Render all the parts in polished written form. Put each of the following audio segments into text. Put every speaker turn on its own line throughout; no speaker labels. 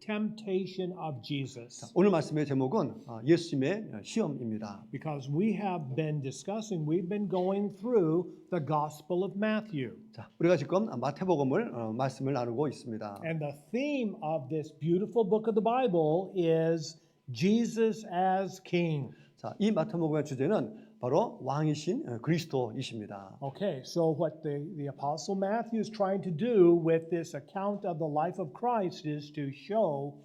temptation of Jesus.
오늘 말씀의 제목은 예수님의 시험입니다.
Because we've been going through the Gospel of Matthew.
자, 우리가 지금 마태복음을 말씀을 나누고 있습니다.
And the theme of this beautiful book of the Bible is Jesus as King.
자, 이 마태복음의 주제는 바로 왕이신 그리스도이십니다.
Okay, so what the Apostle Matthew is trying to do with this account of the life of Christ is to show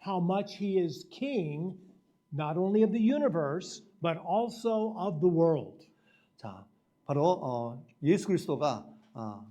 how much he is king, not only of the universe, but also of the world.
자, 바로 예수 그리스도가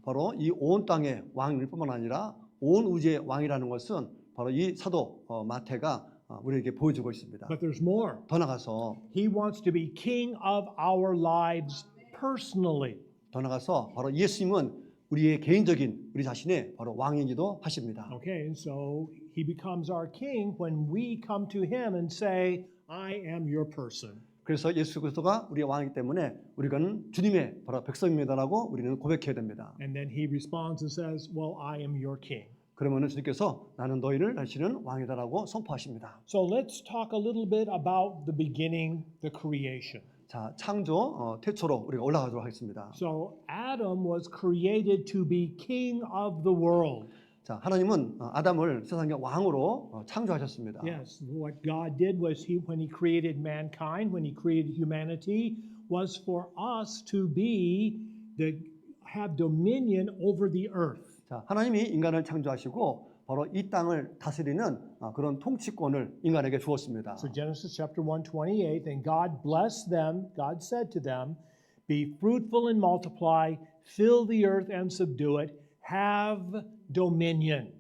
바로 이 온 땅의 왕일 뿐만 아니라 온 우주의 왕이라는 것은 바로 이 사도 마태가 우리에게 보여주고 있습니다.
But there's more.
더 나가서
He wants to be king of our lives personally.
더 나가서 바로 예수님은 우리의 개인적인 우리 자신의 바로 왕이기도 하십니다.
Okay, and so he becomes our king when we come to him and say, I am your person.
그래서 예수 그리스도가 우리의 왕이기 때문에 우리는 주님의 바로 백성입니다라고 우리는 고백해야 됩니다.
And then he responds and says, well, I am your king.
그러면은 주님께서 나는 너희를 다시는 왕이다라고 선포하십니다.
So let's talk a little bit about the beginning, the creation.
자, 창조 태초로 우리가 올라가도록 하겠습니다.
So Adam was created to be king of the world.
자, 하나님은 아담을 세상의 왕으로 창조하셨습니다.
Yes, what God did was when he created mankind, when he created humanity, was for us to have dominion over the earth.
자, 하나님이 인간을 창조하시고 바로 이 땅을 다스리는 그런 통치권을 인간에게 주었습니다.
So Genesis chapter 1:28, and God blessed them, God said to them, be fruitful and multiply, fill the earth and subdue it, have dominion.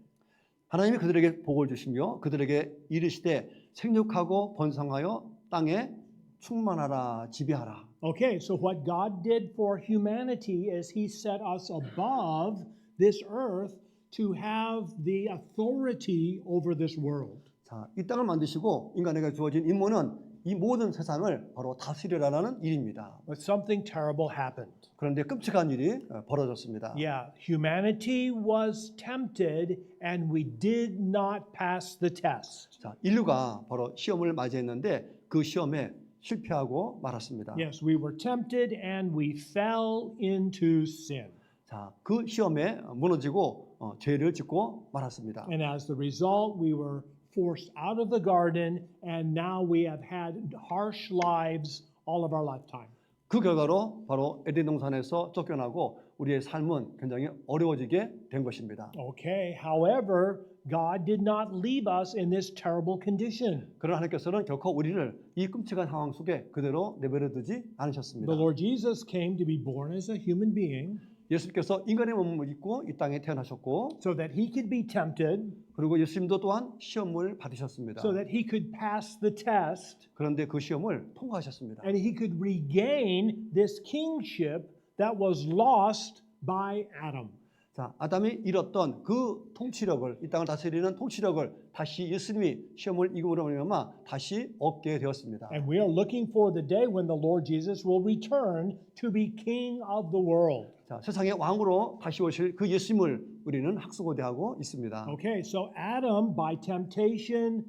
하나님이 그들에게 복을 주시며 그들에게 이르시되 생육하고 번성하여 땅에 충만하라 지배하라.
Okay, so what God did for humanity is he set us above this earth to have the authority over this world.
자, 이 땅을 만드시고 인간에게 주어진 임무는 이 모든 세상을 바로 다스리라는 일입니다.
But something terrible happened.
그런데 끔찍한 일이 벌어졌습니다.
Yeah, humanity was tempted and we did not pass the test.
자, 인류가 바로 시험을 맞이했는데 그 시험에 실패하고 말았습니다.
Yes, we were tempted and we fell into sin.
자, 그 시험에 무너지고 죄를 짓고 말았습니다.
And as the result, we were forced out of the garden and now we have had harsh lives all of our lifetime.
그 결과로 바로 에덴 동산에서 쫓겨나고 우리의 삶은 굉장히 어려워지게 된 것입니다.
Okay, however, God did not leave us in this terrible condition.
그러나 하나님께서는 결코 우리를 이 끔찍한 상황 속에 그대로 내버려 두지 않으셨습니다.
The Lord Jesus came to be born as a human being
예수님께서 인간의 몸을 입고 이 땅에 태어나셨고
so that he could be tempted,
그리고 예수님도 또한 시험을 받으셨습니다.
so that he could pass the test,
그런데 그 시험을 통과하셨습니다.
and he could regain this kingship that was lost by Adam.
자, 아담이 잃었던 그 통치력을 이 땅을 다스리는 통치력을 다시 예수님이 시험을 이기므로 말미암아 다시 얻게 되었습니다.
And we are looking for the day when the Lord Jesus will return to be king of the world.
자, 세상의 왕으로 다시 오실 그 예수님을 우리는 학수고대하고 있습니다.
Okay, so Adam by temptation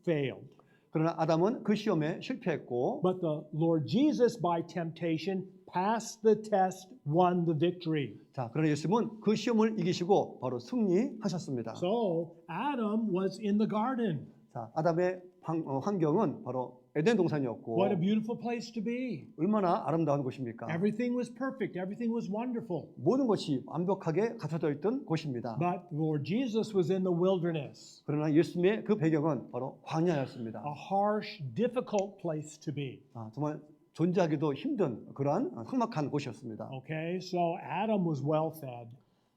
failed.
그러나 아담은 그 시험에 실패했고
But the Lord Jesus by temptation passed the test, won the victory.
자, 그러나 예수님은 그 시험을 이기시고 바로 승리하셨습니다.
So Adam was in the garden.
자, 아담의 환경은 바로 에덴 동산이었고
What a beautiful place to be.
얼마나 아름다운 곳입니까?
Everything was perfect. Everything was wonderful.
모든 것이 완벽하게 갖춰져 있던 곳입니다.
But Lord Jesus was in the wilderness.
그러나 예수님의 그 배경은 바로 광야였습니다.
A harsh, difficult place to be.
정말 존재하기도 힘든 그러한 삭막한 곳이었습니다.
Okay, so Adam was well fed.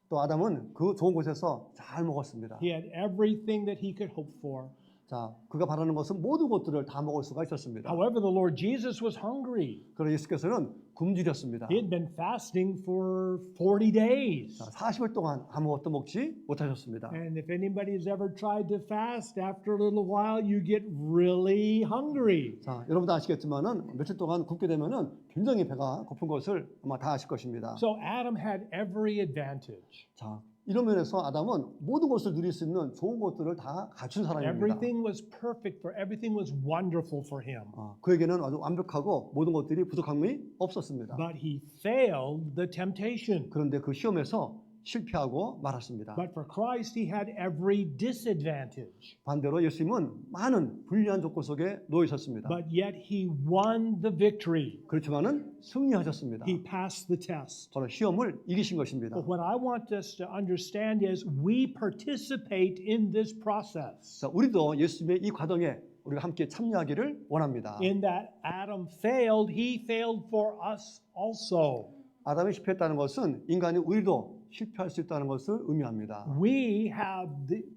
또 아담은 그 좋은 곳에서 잘 먹었습니다.
He had everything that he could hope for.
자, 그가 바라는 것은 모든 것들을 다 먹을 수가 있었습니다.
However, the Lord Jesus was hungry.
그러나 예수께서는 굶주렸습니다.
He had been fasting for 40 days.
자, 40일 동안 아무것도 먹지 못하셨습니다.
And if anybody's ever tried to fast, after a little while you get really hungry.
자, 여러분도 아시겠지만은 며칠 동안 굶게 되면은 굉장히 배가 고픈 것을 아마 다 아실 것입니다.
So Adam had every advantage.
자, 이런 면에서 아담은 모든 것을 누릴 수 있는 좋은 것들을 다 갖춘 사람입니다.
Everything was perfect for everything was wonderful for him.
그에게는 아주 완벽하고 모든 것들이 부족함이 없었습니다.
But he failed the temptation.
그런데 그 시험에서 실패하고 말았습니다.
But for Christ, he had every disadvantage.
반대로 예수님은 많은 불리한 조건 속에 놓여 있었습니다.
But yet he won the victory.
그렇지만은 승리하셨습니다.
He passed the test.
바로 시험을 이기신 것입니다.
But what I want us to understand is we participate in this process.
자, 우리도 예수님의 이 과정에 우리가 함께 참여하기를 원합니다.
In that Adam failed, he failed for us also.
아담이 실패했다는 것은 인간이 우리도 실패할 수 있다는 것을 의미합니다.
We have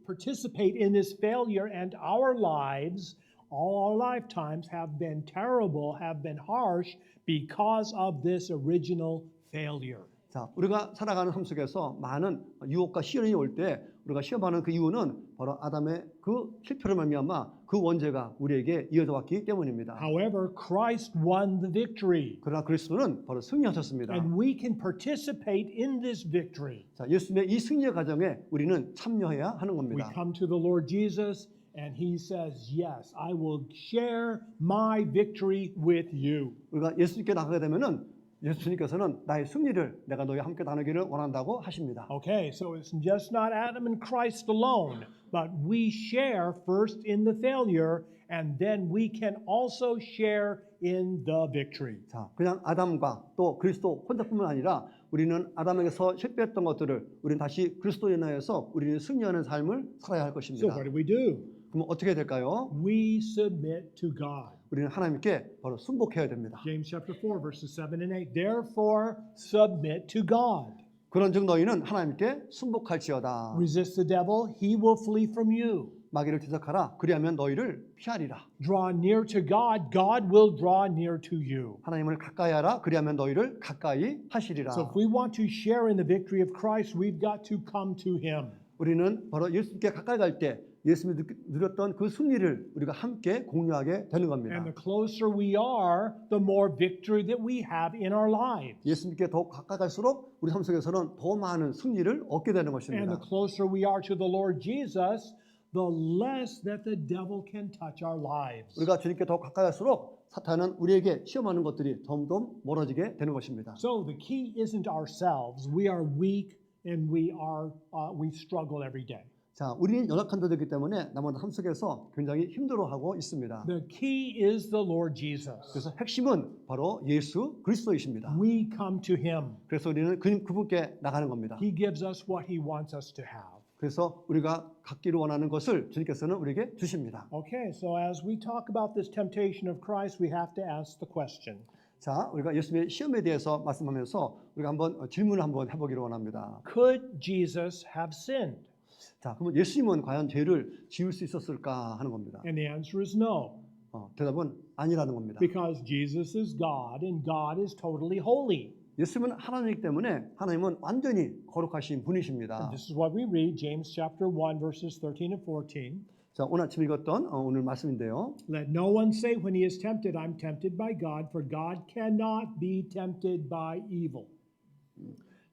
participate in this failure, and our lives, all our lifetimes, have been terrible, have been harsh because of this original failure.
자, 우리가 살아가는 삶 속에서 많은 유혹과 시련이 올 때 우리가 시험하는 그 이유는 바로 아담의 그 실패로 말미암아 그 원죄가 우리에게 이어져 왔기 때문입니다.
However, Christ won the victory,
그러나 그리스도는 바로 승리하셨습니다.
and we can participate in this victory.
자, 예수님의 이 승리의 과정에 우리는 참여해야 하는
We
겁니다.
come to the Lord Jesus, and he says, "Yes, I will share my victory with you."
우리가 예수님께 나가게 되면은 예수님께서는 나의 승리를 내가 너희와 함께 나누기를 원한다고 하십니다.
Okay, so it's just not Adam and Christ alone, but we share first in the failure, and then we can also share in the victory.
자, 그냥 아담과 또 그리스도 혼자뿐만 아니라 우리는 아담에게서 실패했던 것들을 우리는 다시 그리스도에 인하여서 우리는 승리하는 삶을 살아야 할
So
것입니다.
what do we do?
그럼 어떻게 될까요?
We submit to God.
우리는 하나님께 바로 순복해야 됩니다.
James chapter 4 verses 7 and 8. Therefore submit to God.
그런즉 너희는 하나님께 순복할지어다.
Resist the devil, he will flee from you.
마귀를 대적하라. 그리하면 너희를 피하리라.
Draw near to God, God will draw near to you.
하나님을 가까이 하라. 그리하면 너희를 가까이 하시리라.
So if we want to share in the victory of Christ, we've got to come to him.
우리는 바로 예수님께 가까이 갈 때 예수님이 누렸던 그 승리를 우리가 함께 공유하게 되는 겁니다.
And the closer we are, the more victory that we have in our lives.
예수님께 더욱 가까이 갈수록 우리 삶 속에서는 더 많은 승리를 얻게 되는
And
것입니다.
the closer we are to the Lord Jesus, the less that the devil can touch our lives.
우리가 주님께 더 가까이 갈수록 사탄은 우리에게 시험하는 것들이 점점 멀어지게 되는 것입니다.
So the key isn't ourselves. We are weak and we struggle every day.
자, 우리는 연약한 자들이기 때문에 남은 삶 속에서 굉장히 힘들어하고 있습니다.
The key is the Lord Jesus.
그래서 핵심은 바로 예수 그리스도이십니다.
We come to him.
그래서 우리는 그분께 나가는 겁니다.
He gives us what he wants us to have.
그래서 우리가 갖기를 원하는 것을 주님께서는 우리에게 주십니다.
Okay, so as we talk about this temptation of Christ, we have to ask the question.
자, 우리가 예수님의 시험에 대해서 말씀하면서 우리가 한번 질문을 한번 해보기를 원합니다.
Could Jesus have sinned?
자, 그러면 예수님은 과연 죄를 지을 수 있었을까 하는 겁니다.
And the answer is no,
대답은 아니라는 겁니다.
because Jesus is God and God is totally holy.
예수님은 하나님이기 때문에 하나님은 완전히 거룩하신 분이십니다.
This is what we read, James chapter 1, verses 13 and 14.
자, 오늘 아침 읽었던 오늘 말씀인데요.
Let no one say when he is tempted, I'm tempted by God, for God cannot be tempted by evil.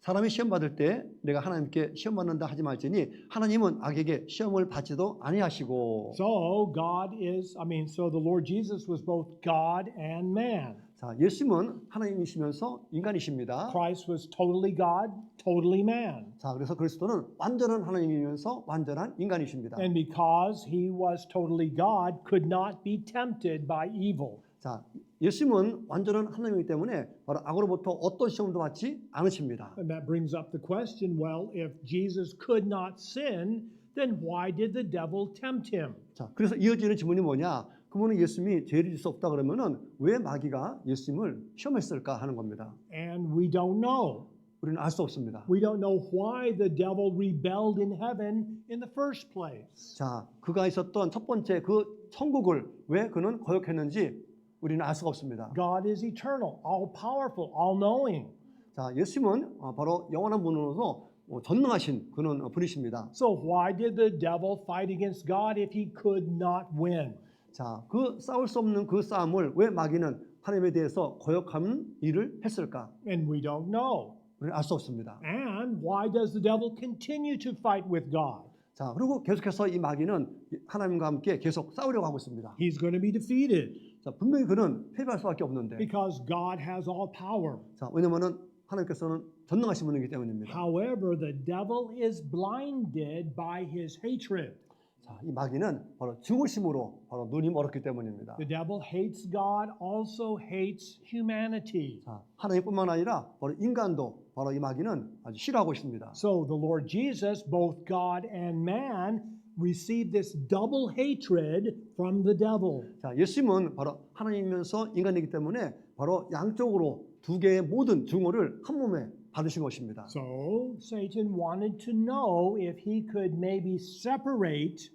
사람이 시험 받을 때 내가 하나님께 시험 받는다 하지 말지니 하나님은 악에게 시험을 받지도 아니하시고.
So the Lord Jesus was both God and man.
자, 예수님은 하나님이시면서 인간이십니다.
Christ was totally God, totally man.
자, 그래서 그리스도는 완전한 하나님이면서 완전한 인간이십니다.
And because he was totally God, could not be tempted by evil.
자, 예수님은 완전한 하나님이기 때문에 바로 악으로부터 어떤 시험도 받지 않으십니다.
And that brings up the question, well, if Jesus could not sin, then why did the devil tempt him?
자, 그래서 이어지는 질문이 뭐냐? 그러면 예수님이 죄를 질 수 없다 그러면은 왜 마귀가 예수님을 시험했을까 하는 겁니다.
And we don't know.
우리는 알 수 없습니다.
We don't know why the devil rebelled in heaven in the first place.
자, 그가 있었던 첫 번째 그 천국을 왜 그는 거역했는지 우리는 알 수가 없습니다.
God is eternal, all powerful, all knowing.
자, 예수님은 바로 영원한 분으로서 전능하신 그런 분이십니다.
So why did the devil fight against God if he could not win?
자, 그 싸울 수 없는 그 싸움을 왜 마귀는 하나님에 대해서 거역하는 일을 했을까?
And we don't know.
우리는 알 수 없습니다.
And why does the devil continue to fight with God?
자, 그리고 계속해서 이 마귀는 하나님과 함께 계속 싸우려고 하고 있습니다.
He's going to be defeated
자, 분명히 그는 패배할 수밖에 없는데,
because God has all power.
자, 왜냐면은 하나님께서는 전능하신 분이기 때문입니다.
However, the devil is blinded by his hatred.
자, 이 마귀는 바로 증오심으로 바로 눈이 멀었기 때문입니다.
The devil hates God, also hates humanity.
자, 하나님뿐만 아니라 바로 인간도 바로 이 마귀는 아주 싫어하고 있습니다.
So the Lord Jesus, both God and man, received this double hatred from the devil.
자, 예수님은 바로 하나님이면서 인간이기 때문에 바로 양쪽으로 두 개의 모든 증오를 한 몸에 받으신 것입니다.
So Satan wanted to know if he could maybe separate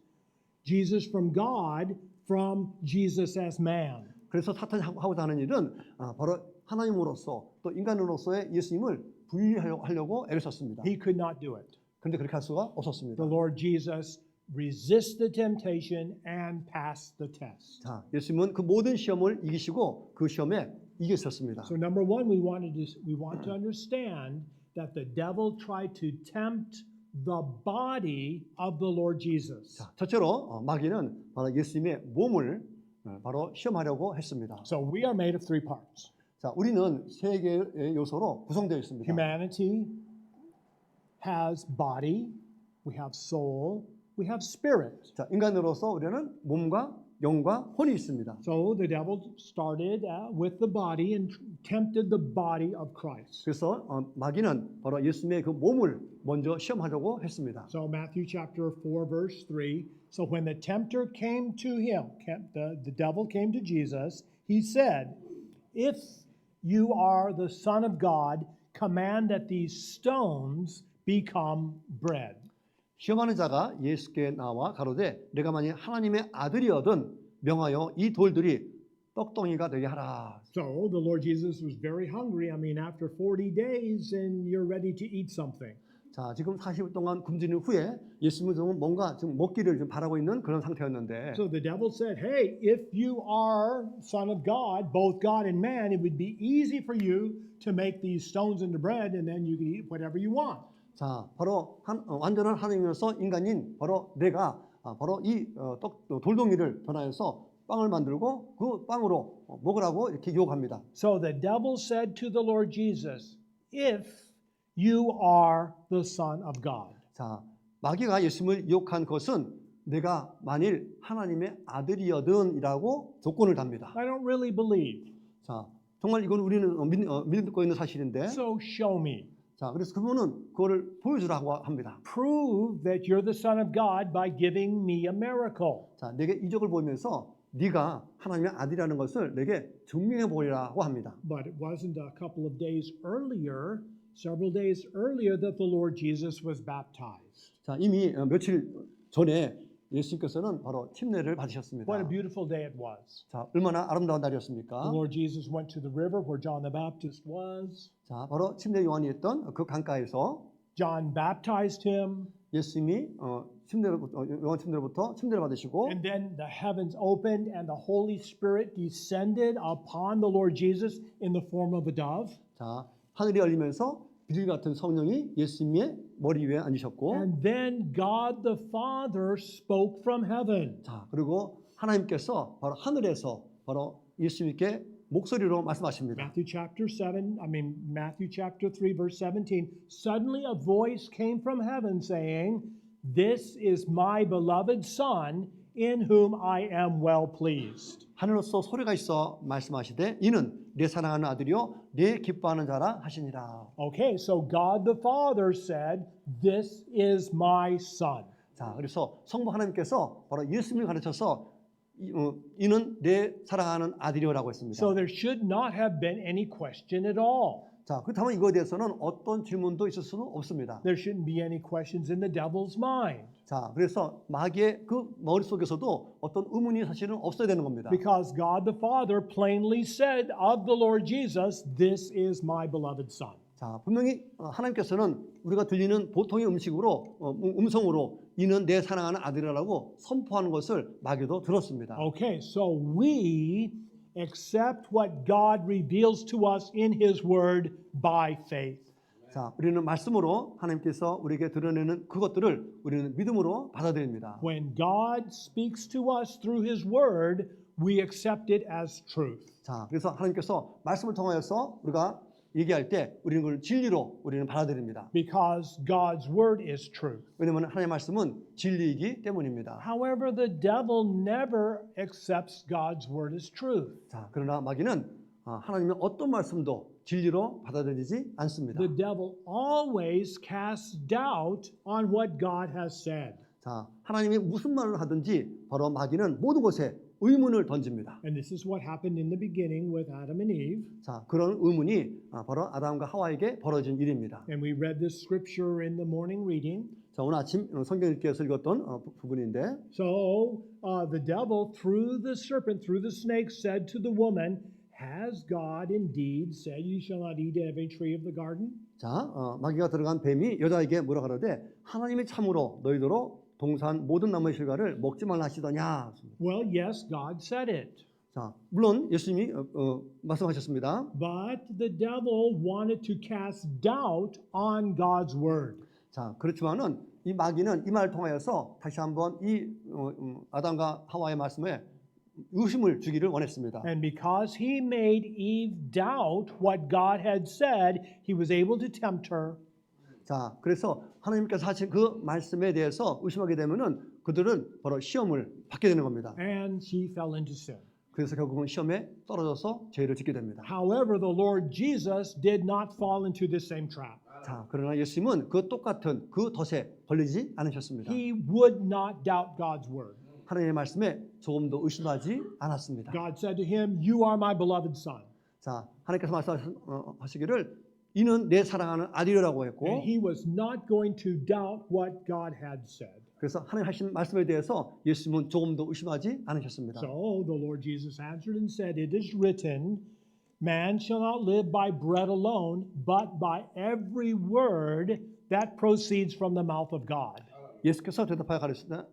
Jesus from God from Jesus as man.
그래서 사탄이 하고자 하는 일은 바로 하나님으로서 또 인간으로서의 예수님을 분리하려고 애를 썼습니다.
He could not do it.
그런데 그렇게 할 수가 없었습니다.
The Lord Jesus resisted the temptation and passed the test.
자, 예수님은 그 모든 시험을 이기시고 그 시험에 이기셨습니다.
So number one, we want to understand that the devil tried to tempt the body of the Lord Jesus.
자, 첫째로 마귀는 바로 예수님의 몸을 바로 시험하려고 했습니다.
So we are made of three parts:
자, 우리는 세 개의 요소로 구성되어 있습니다.
humanity has body, we have soul, we have spirit.
자, 인간으로서 우리는 몸과 영과 혼이 있습니다.
So the devil started with the body and tempted the body of Christ.
그래서 마귀는 바로 예수님의 그 몸을 먼저 시험하려고 했습니다.
So Matthew chapter 4 verse 3. So when the tempter came to him, the devil came to Jesus, he said, "If you are the Son of God, command that these stones become bread."
시험하는 자가 예수께 나와 가로되 내가 만일 하나님의 아들이거든 명하여 이 돌들이 떡덩이가 되게 하라.
So the Lord Jesus was very hungry. I mean, after 40 days and you're ready to eat something.
자, 지금 40일 동안 굶주린 후에 예수님은 뭔가 지금 먹기를 좀 바라고 있는 그런 상태였는데,
So the devil said, "Hey, if you are Son of God, both God and man, it would be easy for you to make these stones into bread and then you can eat whatever you want."
자, 바로 완전한 하나님이면서 인간인 바로 내가 바로 이 돌덩이를 변화해서 빵을 만들고 그 빵으로 먹으라고 이렇게 유혹합니다.
So the devil said to the Lord Jesus, "If you are the Son of God."
자, 마귀가 예수님을 유혹한 것은 내가 만일 하나님의 아들이거든이라고 조건을 답니다.
I don't really believe.
자, 정말 이건 우리는 믿고 있는 사실인데,
So show me.
자, 그래서 그분은 그거를 보여주라고 합니다.
Prove that you're the Son of God by giving me a miracle.
자, 내게 이적을 보이면서 네가 하나님의 아들이라는 것을 내게 증명해 보리라고 합니다.
But it wasn't a couple of days earlier, several days earlier, that the Lord Jesus was baptized.
자, 이미 며칠 전에 예수님께서는 바로 침례를 받으셨습니다.
What a beautiful day it was.
자, 얼마나 아름다운
The
날이었습니까?
Lord Jesus went to the river where John the Baptist was.
자, 바로 침례 요한이 있던 그 강가에서
John baptized him,
예수님이 요한 침례로부터 침례를 받으시고,
and then the heavens opened and the Holy Spirit descended upon the Lord Jesus in the form of a dove.
자, 하늘이 열리면서 비둘기 같은 성령이 예수님의 머리 위에 앉으셨고,
And then God the Father spoke from heaven.
자, 그리고 하나님께서 바로 하늘에서 바로 예수님께 목소리로 말씀하십니다.
Matthew chapter 3 verse 17. Suddenly a voice came from heaven saying, "This is my beloved Son in whom I am well pleased."
하늘로서 소리가 있어 말씀하시되 이는 내 사랑하는 아들이요 내 기뻐하는 자라 하시니라.
Okay, so God the Father said, "This is my Son."
자, 그래서 성부 하나님께서 바로 예수님을 가르쳐서 이는 내 사랑하는 아들이요라고 했습니다.
So there should not have been any question at all.
자, 그렇다면 이거에 대해서는 어떤 질문도 있을 수는 없습니다.
There shouldn't be any questions in the devil's mind.
자, 그래서 마귀의 그 머릿속에서도 어떤 의문이 사실은 없어야 되는 겁니다.
Because God the Father plainly said of the Lord Jesus, "This is my beloved Son."
자, 분명히 하나님께서는 우리가 들리는 보통의 음성으로 이는 내 사랑하는 아들이라고 선포하는 것을 마귀도 들었습니다.
Okay, so we accept what God reveals to us in His Word by faith.
자, 우리는 말씀으로 하나님께서 우리에게 드러내는 그것들을 우리는 믿음으로 받아들입니다.
When God speaks to us through His Word, we accept it as truth.
자, 그래서 하나님께서 말씀을 통하여서 우리가 얘기할 때 우리는 그걸 진리로 우리는 받아들입니다.
Because God's Word is truth.
왜냐하면 하나님의 말씀은 진리이기 때문입니다.
However, the devil never accepts God's Word as truth.
자, 그러나 마귀는 하나님의 어떤 말씀도 진리로 받아들이지 않습니다.
The devil always casts doubt on what God has said.
자, 하나님이 무슨 말을 하든지 바로 마귀는 모든 것에 의문을 던집니다.
And this is what happened in the beginning with Adam and Eve.
자, 그런 의문이 바로 아담과 하와에게 벌어진 일입니다.
And we read this scripture in the morning reading.
자, 오늘 아침 성경 읽기에서 읽었던 부분인데,
So the devil, through the serpent, through the snake, said to the woman, Has God indeed said you shall not eat of every tree of the garden?
자, 마귀가 들어간 뱀이 여자에게 뭐라 그러되 하나님이 참으로 너희더러 동산 모든 나무의 실과를 먹지 말라 하시더냐.
Well, yes, God said it.
자, 물론 예수님이 말씀하셨습니다.
But the devil wanted to cast doubt on God's word.
자, 그렇지만은 이 마귀는 이 말을 통하여서 다시 한번 이 아담과 하와의 말씀에 의심을 주기를 원했습니다.
And because he made Eve doubt what God had said, he was able to tempt her.
자, 그래서 하나님께서 하신 그 말씀에 대해서 의심하게 되면은 그들은 바로 시험을 받게 되는 겁니다.
And she fell into sin.
그래서 결국은 시험에 떨어져서 죄를 짓게 됩니다.
However, the Lord Jesus did not fall into this same trap.
자, 그러나 예수님은 그 똑같은 그 덫에 걸리지 않으셨습니다.
He would not doubt God's word.
하나님의 말씀에 조금도 의심하지 않았습니다.
God said to him, You are my beloved son.
자, 하나님께서 말씀하시기를 이는 내 사랑하는 아들이라고 했고,
And he was not going to doubt what God had said.
그래서 하나님 하신 말씀에 대해서 예수님은 조금도 의심하지 않으셨습니다.
So the Lord Jesus answered and said, It is written, Man shall not live by bread alone, but by every word that proceeds from the mouth of God.
예수께서 대답하여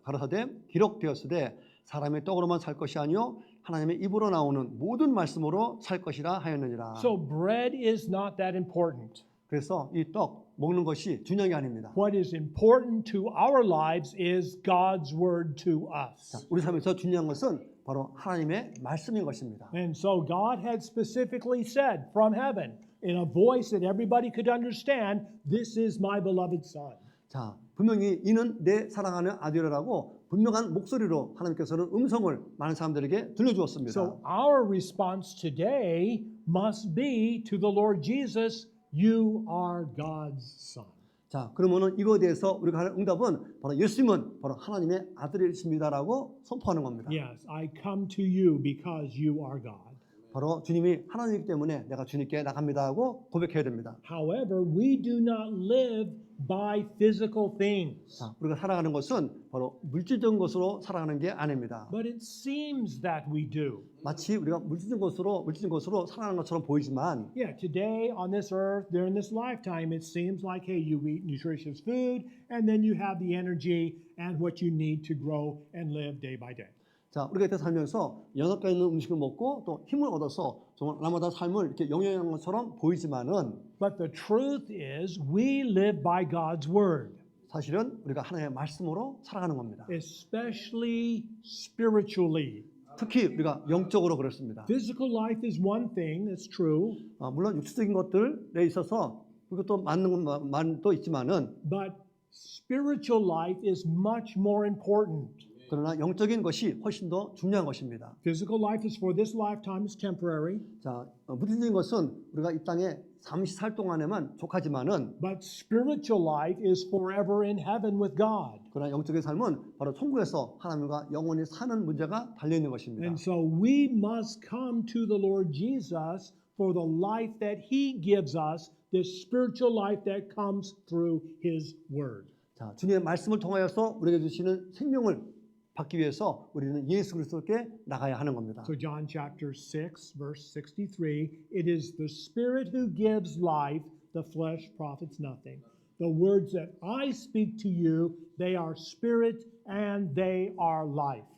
가라사대 기록되었으되 사람의 떡으로만 살 것이 아니요 하나님의 입으로 나오는 모든 말씀으로 살 것이라 하였느니라.
So bread is not that important.
그래서 이 떡 먹는 것이 중요한 게 아닙니다.
What is important to our lives is God's word to us.
우리 삶에서 중요한 것은 바로 하나님의 말씀인 것입니다.
And so God had specifically said from heaven in a voice that everybody could understand, This is my beloved son.
자, 분명히 이는 내 사랑하는 아들이라고 분명한 목소리로 하나님께서는 음성을 많은 사람들에게 들려주었습니다.
So our response today must be to the Lord Jesus, You are God's son.
자, 그러면은 이거에 대해서 우리가 하는 응답은 바로 예수님은 바로 하나님의 아들이십니다라고 선포하는 겁니다.
Yes, I come to you because you are God.
바로 주님이 하나님이기 때문에 내가 주님께 나갑니다 하고 고백해야 됩니다.
However, we do not live by physical things.
자, 우리가 살아가는 것은 바로 물질적인 것으로 살아가는 게 아닙니다.
But it seems that we do.
마치 우리가 물질적인 것으로 살아가는 것처럼 보이지만,
Yeah, today on this earth, during this lifetime, it seems like, hey, you eat nutritious food, and then you have the energy and what you need to grow and live day by day.
자, 우리가 이때 살면서 영양가 있는 음식을 먹고 또 힘을 얻어서 정말 날마다 삶을 이렇게 영위하는 것처럼 보이지만은,
But the truth is, we live by God's word,
사실은 우리가 하나님의 말씀으로 살아가는 겁니다.
especially spiritually.
특히 우리가 영적으로 그렇습니다.
Physical life is one thing, that's true,
물론 육체적인 것들에 있어서 그것도 맞는 것도 있지만은,
but spiritual life is much more important.
그러나 영적인 것이 훨씬 더 중요한 것입니다.
Physical life is for this lifetime, is temporary,
자, 물질적인 것은 우리가 이 땅에 잠시 살 동안에만 족하지만은,
but spiritual life is forever in heaven with God.
그러나 영적인 삶은 바로 천국에서 하나님과 영원히 사는 문제가 달려 있는 것입니다.
And so we must come to the Lord Jesus for the life that He gives us, this spiritual life that comes through His Word.
자, 주님의 말씀을 통하여서 우리에게 주시는 생명을 받기 위해서 우리는 예수 그리스도께 나가야 하는 겁니다.
So John chapter 6, verse 63, it is the Spirit who gives life, the flesh profits nothing. The words that I speak to you, they are spirit and they are life.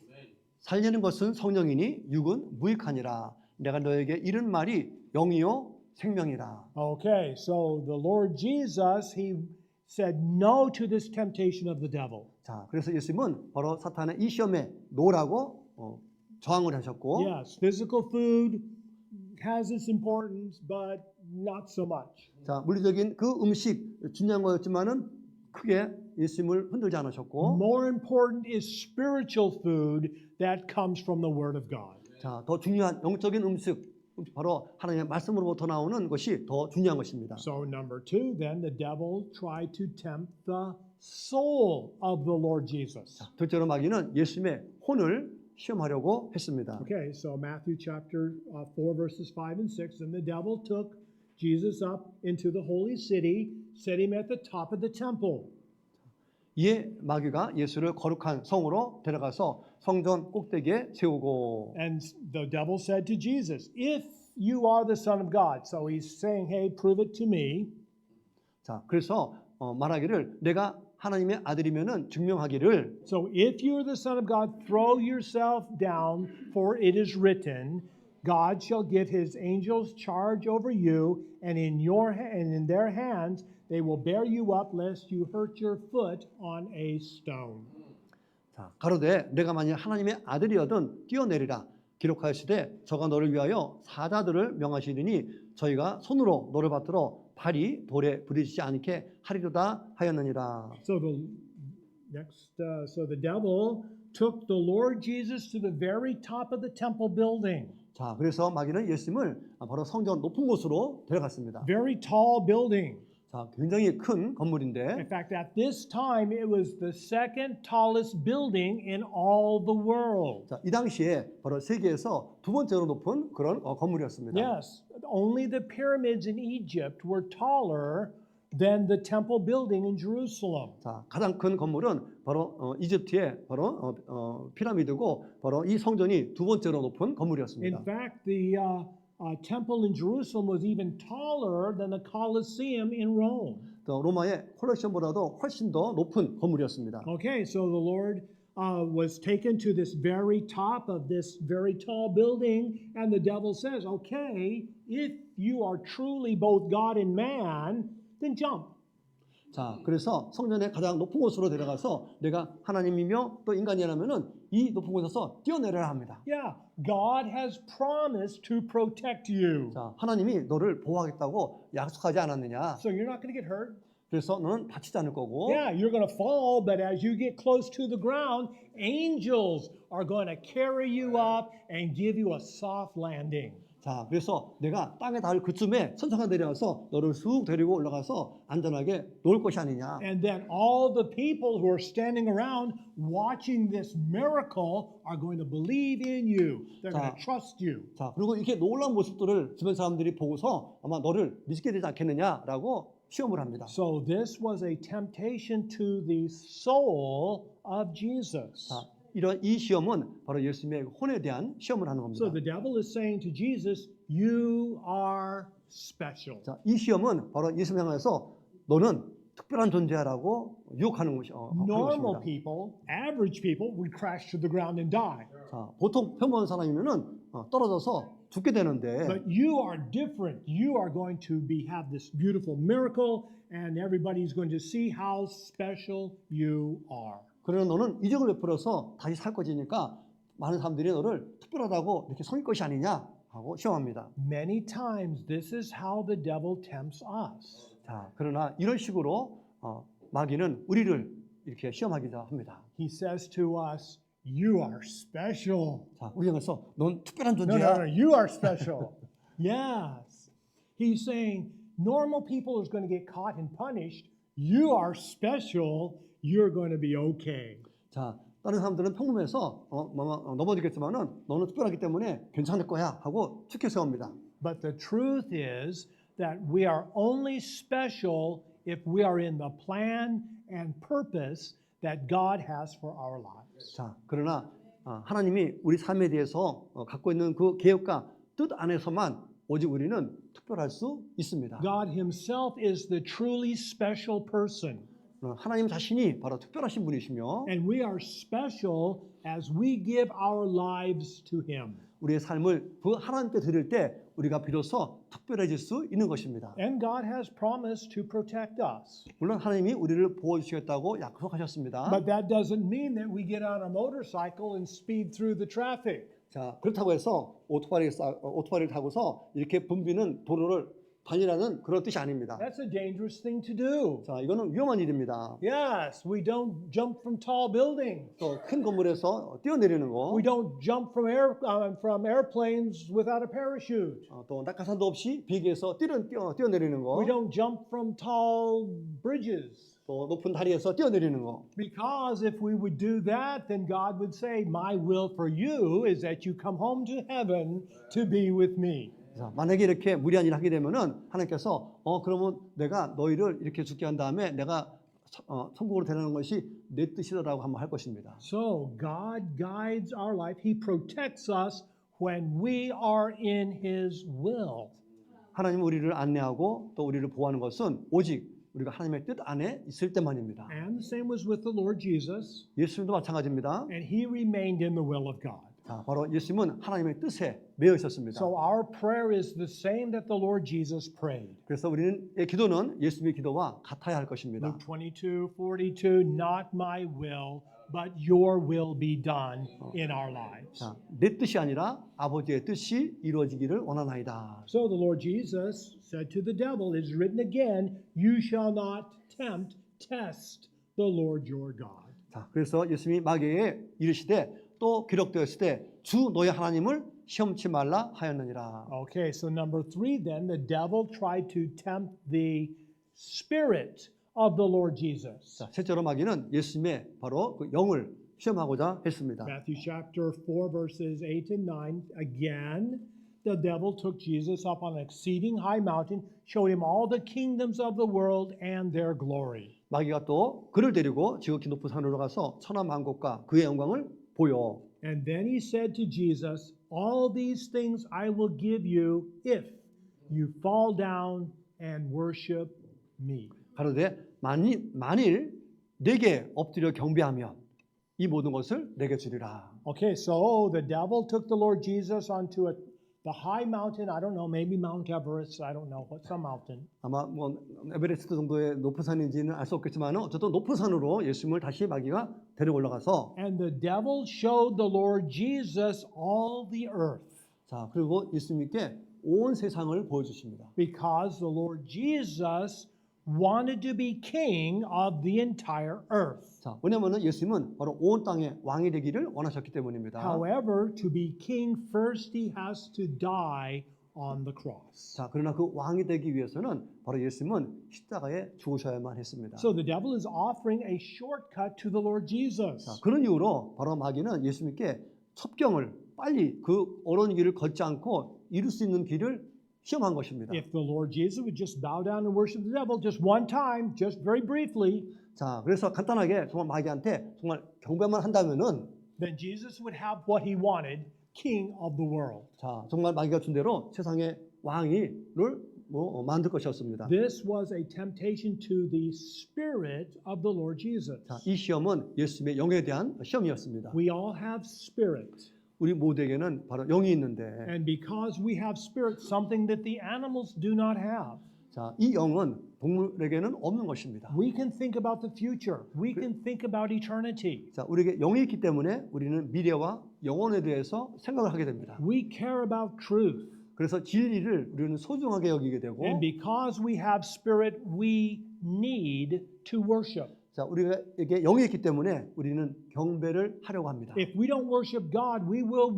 살리는 것은 성령이니 육은 무익하니라. 내가 너에게 이른 말이 영이요 생명이라.
Okay, so the Lord Jesus, he said no to this temptation of the devil.
자, 그래서 예수님은 바로 사탄의 이 시험에 노라고 저항을 하셨고,
Yes, physical food has its importance, but not so much.
자, 물리적인 그 음식 중요한 거였지만은 크게 예수님을 흔들지 않으셨고,
More important is spiritual food that comes from the Word of God.
자, 더 중요한 영적인 음식, 바로 하나님의 말씀으로부터 나오는 것이 더 중요한 것입니다.
So number two, then the devil tried to tempt the soul of the Lord Jesus.
둘째로 마귀는 예수님의 혼을 시험하려고 했습니다.
Okay, so Matthew chapter 4, verses 5 and 6, and the devil took Jesus up into the holy city, set him at the top of the temple.
이에 마귀가 예수를 거룩한 성으로 데려가서 성전 꼭대기에 세우고,
And the devil said to Jesus, if you are the Son of God. So he's saying, hey, prove it to me.
자, 그래서 말하기를 내가 하나님의 아들이면은 증명하기를,
So if you are the Son of God, throw yourself down, for it is written, God shall give his angels charge over you, and in their hands they will bear you up, lest you hurt your foot on a stone.
자, 가로되 내가 만일 하나님의 아들이어든 뛰어내리라. 기록하시되 저가 너를 위하여 사자들을 명하시리니 저희가 손으로 너를 받들어 발이 돌에 부딪히지 않게 하리로다 하였느니라.
So so the devil took the Lord Jesus to the very top of the temple building.
자, 그래서 마귀는 예수님을 바로 성전 높은 곳으로 데려갔습니다.
Very tall building.
자, 굉장히 큰
In
건물인데,
fact, at this time, it was the second tallest building in all the world.
자, 이 당시에 바로 세계에서 두 번째로 높은 그런 건물이었습니다.
Yes, only the pyramids in Egypt were taller than the temple building in Jerusalem.
자, 가장 큰 건물은 바로 이집트의 바로 피라미드고, 바로 이 성전이 두 번째로 높은 건물이었습니다.
In fact, the temple in Jerusalem was even taller than the Colosseum in Rome.
또 로마의 콜로세움보다도 훨씬 더 높은 건물이었습니다.
Okay, so the Lord was taken to this very top of this very tall building, and the devil says, okay, if you are truly both God and man, then jump.
자, 그래서 성전의 가장 높은 곳으로 데려가서 내가 하나님이며 또 인간이라면은 이 높은 곳에서 뛰어내려야 합니다.
Yeah, God has promised to protect you.
자, 하나님이 너를 보호하겠다고 약속하지 않았느냐?
So you're not going to get hurt.
그래서 너는 다치지 않을 거고,
Yeah, you're going to fall, but as you get close to the ground, angels are going to carry you up and give you a soft landing.
자, 그래서 내가 땅에 닿을 그쯤에 천사가 내려와서 너를 쑥 데리고 올라가서 안전하게 놓을 것이 아니냐.
And then all the people who are standing around watching this miracle are going to believe in you. They're going to trust you.
자, 그리고 이렇게 놀라운 모습들을 주변 사람들이 보고서 아마 너를 믿게 되지 않겠느냐라고 시험을 합니다.
So this was a temptation to the soul of Jesus.
자, 이런 이 시험은 바로 예수님의 혼에 대한 시험을 하는 겁니다.
So the devil is saying to Jesus, you are special.
자, 이 시험은 바로 예수님 향해서 너는 특별한 존재라고 유혹하는 것이
Normal
것입니다.
people, average people, would crash to the ground and die.
자, 보통 평범한 사람이면은 떨어져서 죽게 되는데,
But you are different. You are going to have this beautiful miracle, and everybody's going to see how special you are.
그러나 너는 이적을 베풀어서 다시 살 것이니까 많은 사람들이 너를 특별하다고 이렇게 섬길 것이 아니냐 하고 시험합니다.
Many times, this is how the devil tempts us.
자, 그러나 이런 식으로 마귀는 우리를 이렇게 시험하기도 합니다.
He says to us, you are special.
자, 우리 향해서 넌 특별한
No,
존재야.
no, no, you are special. Yes. He's saying normal people is going to get caught and punished. You are special. You're going to be okay.
자, 다른 사람들은 평범해서 넘어지겠지만은 너는 특별하기 때문에 괜찮을 거야 하고 치켜 세웁니다.
But the truth is that we are only special if we are in the plan and purpose that God has for our lives.
자, 그러나 하나님이 우리 삶에 대해서 갖고 있는 그 계획과 뜻 안에서만 오직 우리는 특별할 수 있습니다.
God himself is the truly special person.
하나님 자신이 바로 특별하신 분이시며
and we are special as we give our lives to Him.
우리의 삶을 그 하나님께 드릴 때 우리가 비로소 특별해질 수 있는 것입니다.
And God has promised to protect us.
물론 하나님이 우리를 보호 주시겠다고 약속하셨습니다.
But that doesn't mean that we get on a motorcycle and speed through the traffic.
자, 그렇다고 해서 오토바이를 타고서 이렇게 붐비는 도로를 다니라는 그런 뜻이 아닙니다.
That's a dangerous thing to do.
자, 이거는 위험한 일입니다.
Yes, we don't jump from tall buildings.
또 큰 건물에서 뛰어내리는 거,
We don't jump from airplanes without a parachute.
또 낙하산도 없이 비행기에서 뛰어내리는 거,
We don't jump from tall bridges.
또 높은 다리에서 뛰어내리는 거.
Because if we would do that, then God would say, My will for you is that you come home to heaven to be with me.
자, 만약에 이렇게 무리한 일을 하게 되면은 하나님께서 그러면 내가 너희를 이렇게 죽게 한 다음에 내가 천국으로 데려가는 것이 내 뜻이다라고 한번 할 것입니다.
So God guides our life. He protects us when we are in His will.
하나님은 우리를 안내하고 또 우리를 보호하는 것은 오직 우리가 하나님의 뜻 안에 있을 때만입니다.
And the same was with the Lord Jesus.
예수님도 마찬가지입니다.
And He remained in the will of God.
자, 바로 예수님은 하나님의 뜻에 매여 있었습니다.
So our prayer is the same that the Lord Jesus prayed.
그래서 우리는 기도는 예수님의 기도와 같아야 할 것입니다.
Luke 22:42, not my will, but your will be done in our lives.
자, 내 뜻이 아니라 아버지의 뜻이 이루어지기를 원하나이다.
So the Lord Jesus said to the devil, it is written again, you shall not test the Lord your God.
자, 그래서 예수님이 마귀에게 이르시되 또 기록되었을 때 주 너희 하나님을 시험치 말라 하였느니라.
Okay, so number 3 then, the devil tried to tempt the spirit of the Lord Jesus.
자, 셋째로 마귀는 예수님의 바로 그 영을 시험하고자 했습니다.
Matthew chapter 4 verses 8 and 9, again, the devil took Jesus up on an exceeding high mountain, showed him all the kingdoms of the world and their glory.
마귀가 또 그를 데리고 지극히 높은 산으로 가서 천하 만국과 그의 영광을 보여.
And then he said to Jesus, all these things I will give you if you fall down and worship me.
가로되 만일 내게 엎드려 경배하면 이 모든 것을 내게 주리라.
Okay, so the devil took the Lord Jesus onto the high mountain. I don't know, maybe Mount Everest. I don't know, what's some mountain?
아마 뭐 에베레스트 정도의 높은 산인지는 알 수 없겠지만 어쨌든 높은 산으로 예수님을 다시 마귀가 데리고 올라가서
And the devil showed the Lord Jesus all the earth.
자, 그리고 예수님께 온 세상을 보여주십니다.
Because the Lord Jesus wanted to be king of the entire earth.
자, 왜냐하면 예수님은 바로 온 땅의 왕이 되기를 원하셨기 때문입니다.
However, to be king first he has to die on the cross.
자, 그러나 그 왕이 되기 위해서는 바로 예수님은 십자가에 죽으셔야만 했습니다.
So the devil is offering a shortcut to the Lord Jesus.
자, 그런 이유로 바로 마귀는 예수님께 첩경을 빨리 그 어려운 길을 걷지 않고 이룰 수 있는 길을 시험한 것입니다.
If the Lord Jesus would just bow down and worship the devil just one time, just very briefly,
자, 그래서 간단하게 정말 마귀한테 정말 경배만 한다면은
then Jesus would have what he wanted, king of the world.
자, 정말 마귀가 준 대로 세상의 왕이를 만들 것이었습니다.
This was a temptation to the spirit of the Lord Jesus.
자, 이 시험은 예수님의 영에 대한 시험이었습니다.
We all have spirit.
우리 모두에게는 바로 영이 있는데,
And because we have spirit, something that the animals do not have.
자, 이 영은 동물에게는 없는 것입니다.
We can think about the future. We can think about eternity.
자, 우리에게 영이 있기 때문에 우리는 미래와 영혼에 대해서 생각을 하게 됩니다.
We care about truth.
그래서 진리를 우리는 소중하게 여기게 되고,
And because we have spirit, we need to worship.
자, 우리에게 영이 있기 때문에 우리는 경배를 하려고 합니다.
If we don't worship God, we will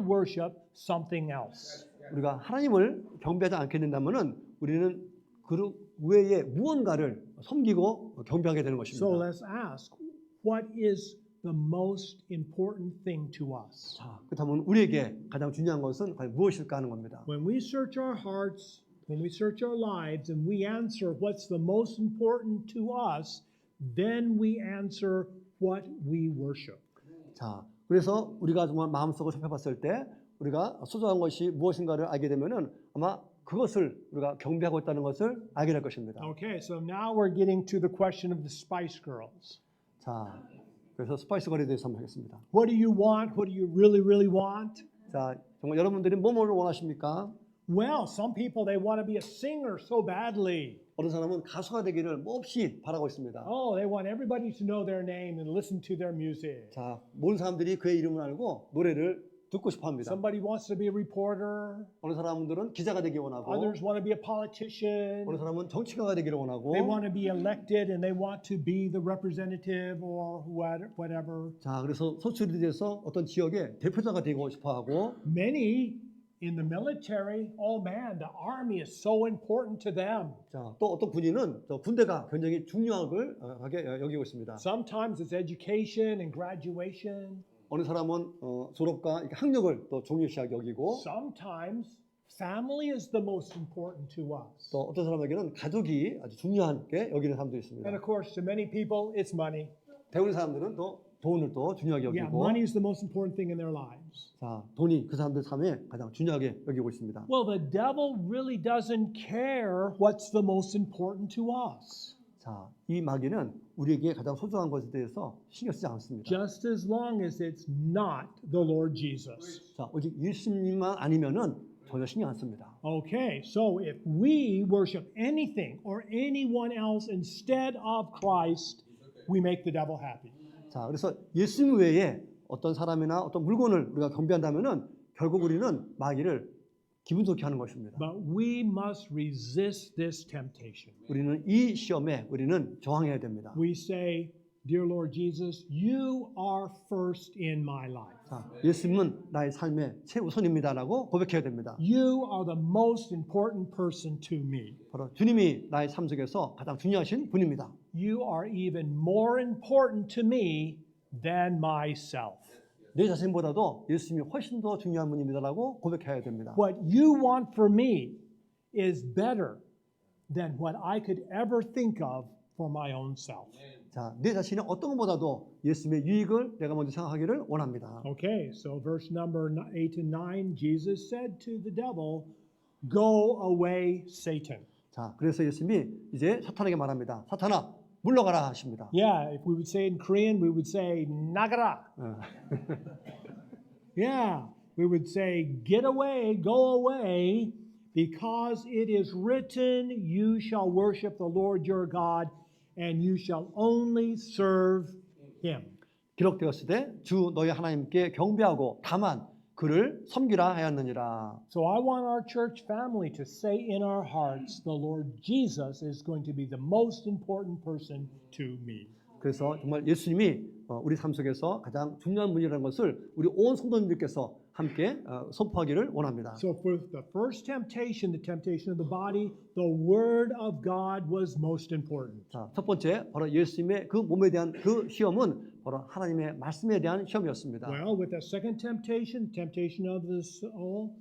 worship something else.
우리가 하나님을 경배하지 않게 된다면은 우리는 그 외에 무언가를 섬기고 경배하게 되는
So
것입니다.
let's ask, what is the most important thing to us?
자, 그렇다면 우리에게 가장 중요한 것은 과연 무엇일까 하는 겁니다.
When we search our hearts, when we search our lives, and we answer what's the most important to us, then we answer what we worship.
자, 그래서 우리가 정말 마음속으로 살펴봤을 때 우리가 소중한 것이 무엇인가를 알게 되면은 아마 그것을 우리가 경배하고 있다는 것을 알게 될 것입니다.
Okay, so now we're getting to the question of the Spice Girls.
자, 그래서 스파이스 거리에 대해서 한번 하겠습니다.
What do you want? What do you really, really want?
자, 정말 여러분들이 뭐를 원하십니까?
Well, some people, they want to be a singer so badly.
어떤 사람은 가수가 되기를 몹시 바라고 있습니다.
Oh, they want everybody to know their name and listen to their music.
자, 모든 사람들이 그의 이름을 알고 노래를 듣고 싶어 합니다.
Somebody wants to be a reporter.
어느 사람들은 기자가 되기 원하고,
Others want to be a politician.
어느 사람은 정치가가 되기를 원하고,
They want to be elected and they want to be the representative or whatever.
자, 그래서 소출이 돼서 어떤 지역의 대표자가 되고 싶어 하고,
Many in the military, oh man, the army is so important to them.
자, 또 어떤 군인은 저 군대가 굉장히 중요하게 여기고 있습니다.
Sometimes it's education and graduation.
어느 사람은 졸업과 이렇게 학력을 또 중요시하게 여기고,
Sometimes family is the most important to us.
또 어떤 사람에게는 가족이 아주 중요하게 여기는 사람도 있습니다.
And of course, to many people, it's money.
대부분 사람들은 또 돈을 또 중요하게
Yeah,
여기고,
money is the most important thing in their lives.
자, 돈이 그 사람들 삶에 가장 중요하게 여기고 있습니다.
Well, the devil really doesn't care what's the most important to us.
자, 이 마귀는 우리에게 가장 소중한 것에 대해서 신경 쓰지 않습니다.
Just as long as it's not the Lord Jesus.
자, 오직 예수님만 아니면은 전혀 신경 안 씁니다.
Okay, so if we worship anything or anyone else instead of Christ, we make the devil happy.
자, 그래서 예수님 외에 어떤 사람이나 어떤 물건을 우리가 경배한다면은 결국 우리는 마귀를 기분 좋게 하는 것입니다.
But we must resist this temptation.
우리는 이 시험에 우리는 저항해야 됩니다.
We say, Dear Lord Jesus, you are first in my life.
자, 예수님은 나의 삶의 최우선입니다라고 고백해야 됩니다.
You are the most important person to me.
바로 주님이 나의 삶 속에서 가장 중요하신 분입니다.
You are even more important to me than myself.
내 자신보다도 예수님이 훨씬 더 중요한 분입니다라고 고백해야 됩니다.
What you want for me is better than what I could ever think of for my own self.
자, 내 자신이 어떤 것보다도 예수님의 유익을 내가 먼저 생각하기를 원합니다.
Okay, so verse number 8 and 9, Jesus said to the devil, Go away, Satan.
자, 그래서 예수님이 이제 사탄에게 말합니다. 사탄아, 물러가라 하십니다.
Yeah, if we would say it in Korean, we would say nagara. Yeah, we would say get away, go away, because it is written, you shall worship the Lord your God, and you shall only serve him.
기록되었으되 주 너희 하나님께 경배하고 다만 그를 섬기라 하였느니라.
So I want our church family to say in our hearts, the Lord Jesus is going to be the most important person to me.
그래서 정말 예수님이 우리 삶 속에서 가장 중요한 분이라는 것을 우리 온 성도님들께서 함께 선포하기를 원합니다.
So for the first temptation, the temptation of the body, the word of God was most important.
자, 첫 번째 바로 예수님의 그 몸에 대한 그 시험은 바로 하나님의 말씀에 대한 시험이었습니다.
Well, with the second temptation, temptation of the soul,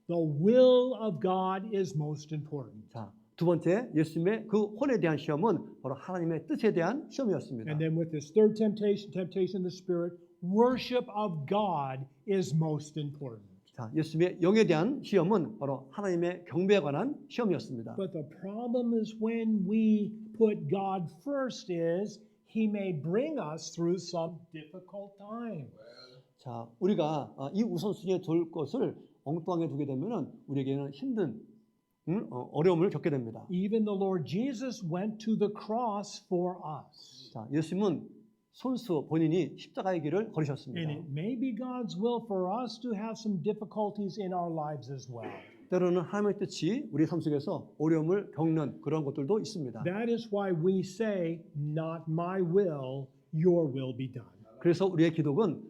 the will of God is most important.
자, 두 번째 예수님의 그 혼에 대한 시험은 바로 하나님의 뜻에 대한 시험이었습니다.
And then with this third temptation, temptation of the spirit, worship of God is most important.
자, 예수님의 영에 대한 시험은 바로 하나님의 경배에 관한 시험이었습니다.
But the problem is when we put God first is he may bring us through some difficult time.
자, 우리가 이 우선순위에 둘 것을 엉뚱하게 두게 되면은 우리에게는 힘든 어려움을 겪게 됩니다.
Even the Lord Jesus went to the cross for us.
자, 예수님은 손수 본인이 십자가의 길을 걸으셨습니다.
And it may be God's will for us to have some difficulties in our lives as well.
때로는 하나님의 뜻이 우리 삶 속에서 어려움을 겪는 그런 것들도 있습니다.
That is why we say, not my will, your will be done.
그래서 우리의 기도는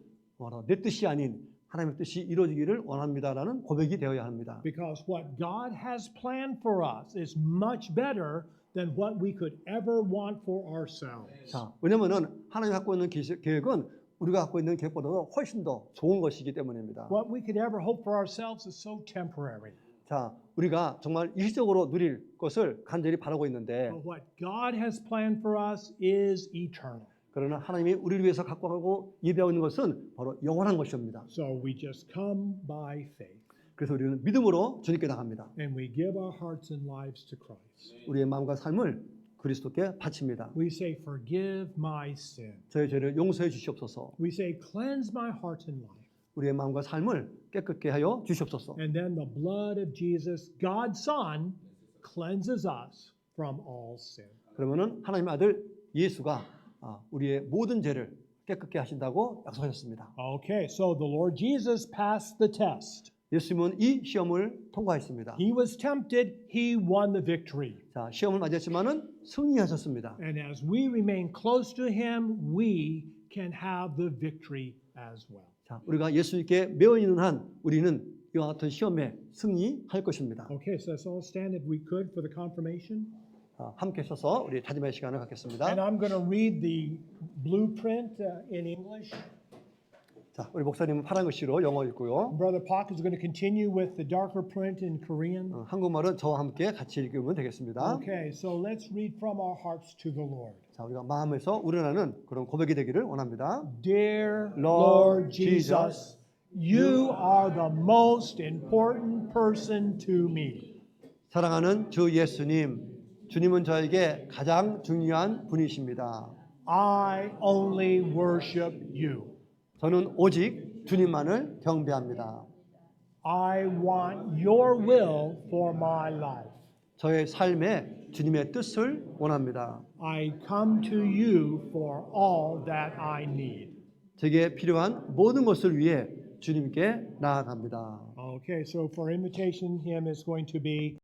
내 뜻이 아닌 하나님의 뜻이 이루어지기를 원합니다라는 고백이 되어야 합니다.
Because what God has planned for us is much better than what we could ever want for ourselves.
자, 왜냐면은 하나님이 갖고 있는 계획은 우리가 갖고 있는 계획보다도 훨씬 더 좋은 것이기 때문입니다.
What we could ever hope for ourselves is so temporary.
자, 우리가 정말 일시적으로 누릴 것을 간절히 바라고 있는데
But what God has planned for us is eternal.
그러나 하나님이 우리를 위해서 갖고 가고 예배하고 있는 것은 바로 영원한 것입니다.
So we just come by faith.
그래서 우리는 믿음으로 주님께 나갑니다.
and we give our hearts and lives to Christ.
우리의 마음과 삶을 그리스도께 바칩니다.
We say, forgive my sin.
저의 죄를 용서해 주시옵소서.
We say, cleanse my heart and life.
우리의 마음과 삶을 깨끗게 하여 주시옵소서.
And then the blood of Jesus, God's Son, cleanses us from all sin.
그러면은 하나님의 아들 예수가 우리의 모든 죄를 깨끗게 하신다고 약속하셨습니다.
Okay, so the Lord Jesus passed the test.
예수님은 이 시험을 통과했습니다.
He was tempted, he won the victory.
자, 시험을 맞았지만은 승리하셨습니다.
And as we remain close to him, we can have the victory as well.
자, 우리가 예수님께 매어 있는 한 우리는 이와 같은 시험에 승리할 것입니다.
Okay, so let's all stand if we could for the confirmation.
함께 서서 우리 다짐의 시간을 갖겠습니다.
And I'm going to read the blueprint in English.
자, 우리 목사님은 파란 글씨로 영어 읽고요.
Brother Pak is going to continue with the darker print in Korean.
한국말은 저와 함께 같이 읽으면 되겠습니다.
Okay, so let's read from our hearts to the Lord.
자, 우리가 마음에서 우러나는 그런 고백이 되기를 원합니다.
Dear
Lord
Lord Jesus, you are the most important person to me.
사랑하는 주 예수님, 주님은 저에게 가장 중요한 분이십니다.
I only worship you.
저는 오직 주님만을 경배합니다.
I want your will for my life.
저의 삶에 주님의 뜻을 원합니다.
I come to you for all that I need.
제게 필요한 모든 것을 위해 주님께 나아갑니다.
Okay, so for invitation hymn is going to be